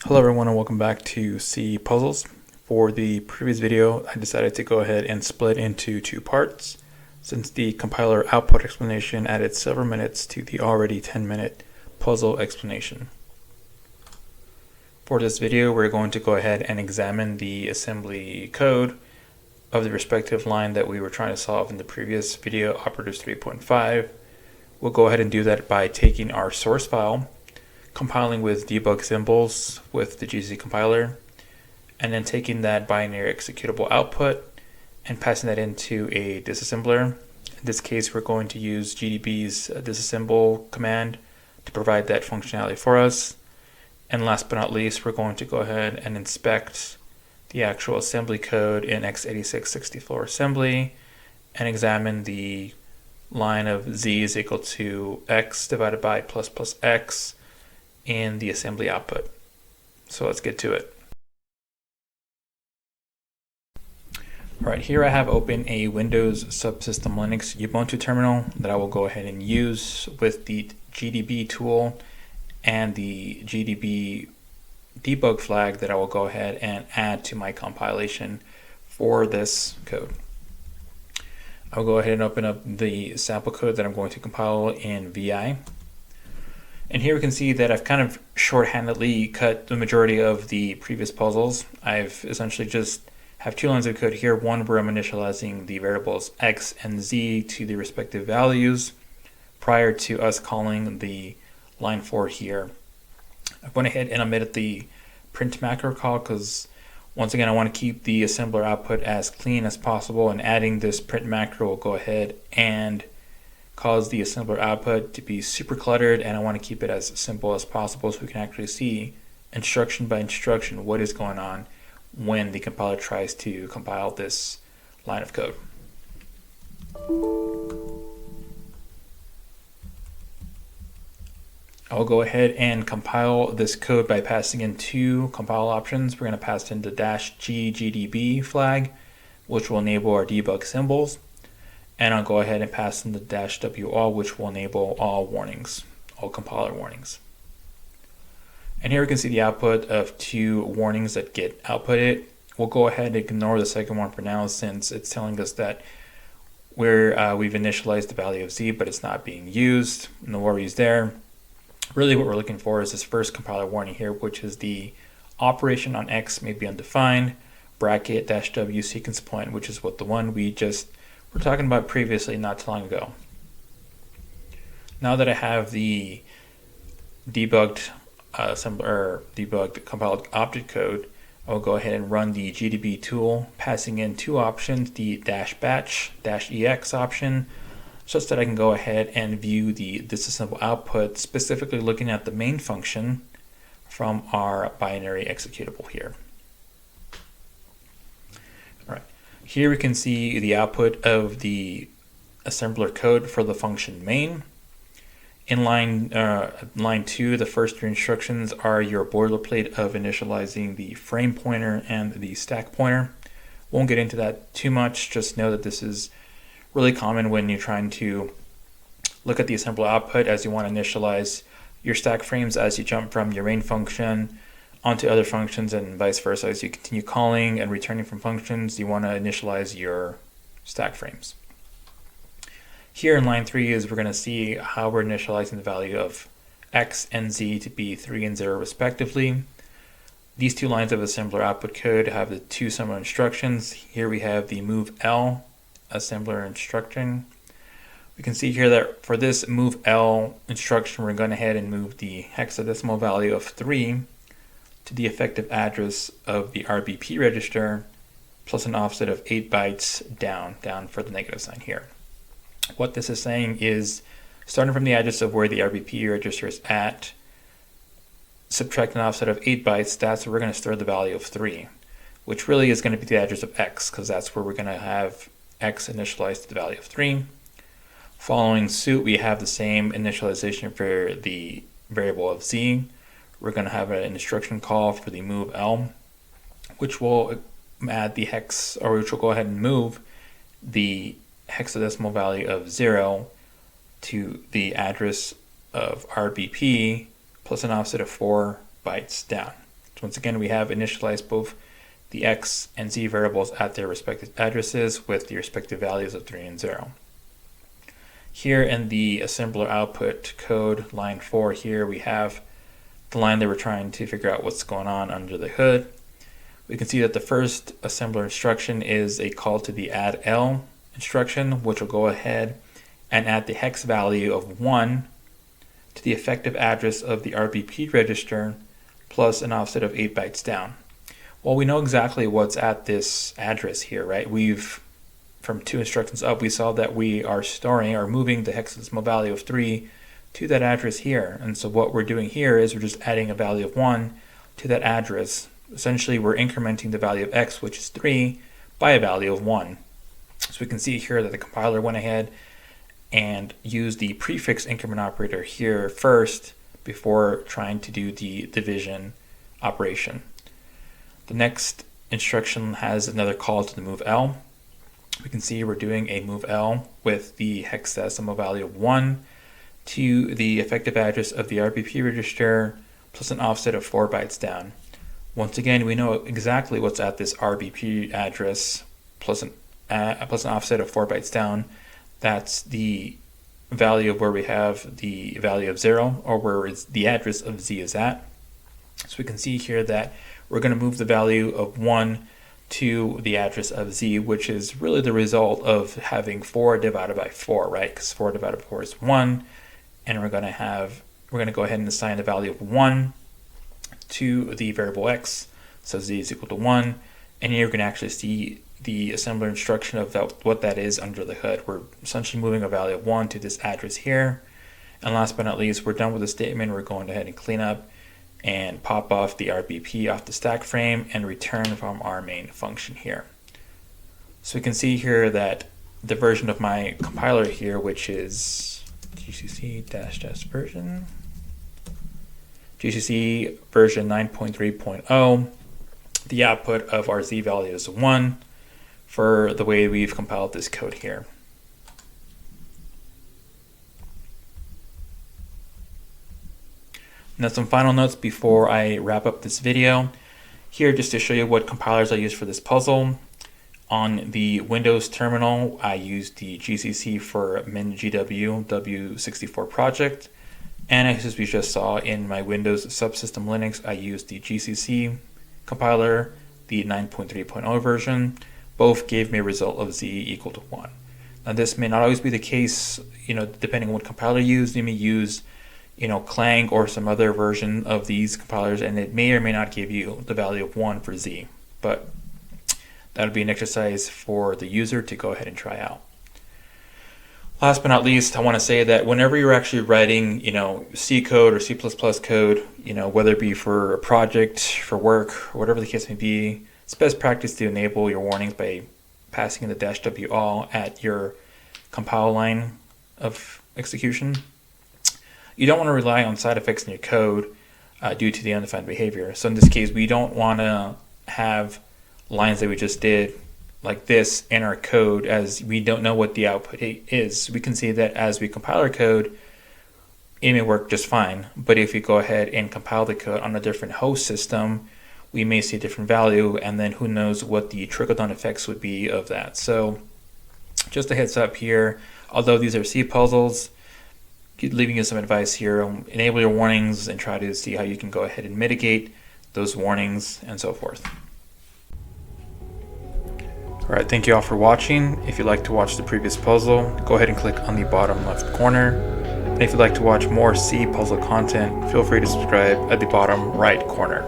Hello everyone and welcome back to C Puzzles. For the previous video, I decided to go ahead and split into two parts since the compiler output explanation added several minutes to the already 10-minute puzzle explanation. For this video, we're going to go ahead and examine the assembly code of the respective line that we were trying to solve in the previous video, operators 3.5. We'll go ahead and do that by taking our source file, compiling with debug symbols with the GC compiler, and then taking that binary executable output and passing that into a disassembler. In this case, we're going to use GDB's disassemble command to provide that functionality for us. And last but not least, we're going to go ahead and inspect the actual assembly code in x86-64 assembly and examine the line of z is equal to x divided by plus plus x in the assembly output. So let's get to it. Alright, here I have open a Windows Subsystem Linux Ubuntu terminal that I will go ahead and use with the GDB tool and the GDB debug flag that I will go ahead and add to my compilation for this code. I'll go ahead and open up the sample code that I'm going to compile in VI. And here we can see that I've kind of shorthandedly cut the majority of the previous puzzles. I've essentially just have two lines of code here. One where I'm initializing the variables x and z to the respective values prior to us calling the line 4 here. I went ahead and omitted the print macro call because once again I want to keep the assembler output as clean as possible, and adding this print macro will go ahead and cause the assembler output to be super cluttered, and I want to keep it as simple as possible so we can actually see instruction by instruction what is going on when the compiler tries to compile this line of code. I'll go ahead and compile this code by passing in two compile options. We're going to pass in the -g GDB flag, which will enable our debug symbols. And I'll go ahead and pass in the -w all, which will enable all warnings, all compiler warnings. And here we can see the output of two warnings that get outputted. We'll go ahead and ignore the second one for now since it's telling us that we've initialized the value of z, but it's not being used. No worries there. Really what we're looking for is this first compiler warning here, which is the operation on x may be undefined, bracket -w sequence point, which is what the one we just were talking about previously not too long ago. Now that I have the debugged debugged compiled object code, I'll go ahead and run the GDB tool, passing in two options, the -batch -ex option, such that I can go ahead and view the disassemble output, specifically looking at the main function from our binary executable here. All right, here we can see the output of the assembler code for the function main. In line 2, the first three instructions are your boilerplate of initializing the frame pointer and the stack pointer. Won't get into that too much, just know that this is really common when you're trying to look at the assembler output, as you want to initialize your stack frames as you jump from your main function onto other functions and vice versa. As you continue calling and returning from functions, you want to initialize your stack frames. Here in line 3 is we're going to see how we're initializing the value of x and z to be 3 and 0 respectively. These two lines of assembler output code have the two similar instructions. Here we have the move L assembler instruction. We can see here that for this move L instruction, we're going ahead and move the hexadecimal value of 3 to the effective address of the RBP register plus an offset of 8 bytes down for the negative sign here. What this is saying is, starting from the address of where the RBP register is at, subtract an offset of 8 bytes, that's where we're going to store the value of 3, which really is going to be the address of x, because that's where we're going to have x initialized to the value of 3. Following suit, we have the same initialization for the variable of z. We're going to have an instruction call for the move L, which will add the hex, or which will go ahead and move the hexadecimal value of 0 to the address of RBP plus an offset of 4 bytes down. Once again, we have initialized both the x and z variables at their respective addresses with the respective values of 3 and 0. Here in the assembler output code, line 4 here, we have the line that we're trying to figure out what's going on under the hood. We can see that the first assembler instruction is a call to the add L instruction, which will go ahead and add the hex value of 1 to the effective address of the RBP register plus an offset of 8 bytes down. Well, we know exactly what's at this address here, right? From 2 instructions up, we saw that we are storing or moving the hexadecimal value of 3 to that address here. And so what we're doing here is we're just adding a value of 1 to that address. Essentially, we're incrementing the value of x, which is 3, by a value of 1. So we can see here that the compiler went ahead and used the prefix increment operator here first before trying to do the division operation. The next instruction has another call to the move L. We can see we're doing a move L with the hexadecimal value of 1 to the effective address of the RBP register plus an offset of 4 bytes down. Once again, we know exactly what's at this RBP address plus an offset of 4 bytes down. That's the value of where we have the value of 0, or where the address of z is at. So we can see here that we're going to move the value of 1 to the address of z, which is really the result of having 4 divided by 4, right? Because 4 divided by 4 is 1, and we're going to go ahead and assign the value of 1 to the variable x, so z is equal to 1, and here you can actually see the assembler instruction of what that is under the hood. We're essentially moving a value of 1 to this address here, and last but not least, we're done with the statement. We're going ahead and clean up and pop off the RBP off the stack frame and return from our main function here. So we can see here that the version of my compiler here, which is gcc-version, GCC version 9.3.0, the output of our z value is 1 for the way we've compiled this code here. Now some final notes before I wrap up this video. Here, just to show you what compilers I use for this puzzle. On the Windows terminal, I use the GCC for MinGW W64 project. And as we just saw in my Windows subsystem Linux, I use the GCC compiler, the 9.3.0 version. Both gave me a result of z equal to 1. Now this may not always be the case, depending on what compiler you use. You may use Clang or some other version of these compilers, and it may or may not give you the value of 1 for z, but that would be an exercise for the user to go ahead and try out. Last but not least, I want to say that whenever you're actually writing, C code or C++ code, whether it be for a project, for work, or whatever the case may be, it's best practice to enable your warnings by passing in the -w all at your compile line of execution. You don't want to rely on side effects in your code due to the undefined behavior. So in this case, we don't want to have lines that we just did like this in our code, as we don't know what the output is. We can see that as we compile our code, it may work just fine. But if we go ahead and compile the code on a different host system, we may see a different value, and then who knows what the trickle-down effects would be of that. So just a heads up here, although these are C puzzles, leaving you some advice here. Enable your warnings and try to see how you can go ahead and mitigate those warnings and so forth. Alright, thank you all for watching. If you'd like to watch the previous puzzle, go ahead and click on the bottom left corner. And if you'd like to watch more C puzzle content, feel free to subscribe at the bottom right corner.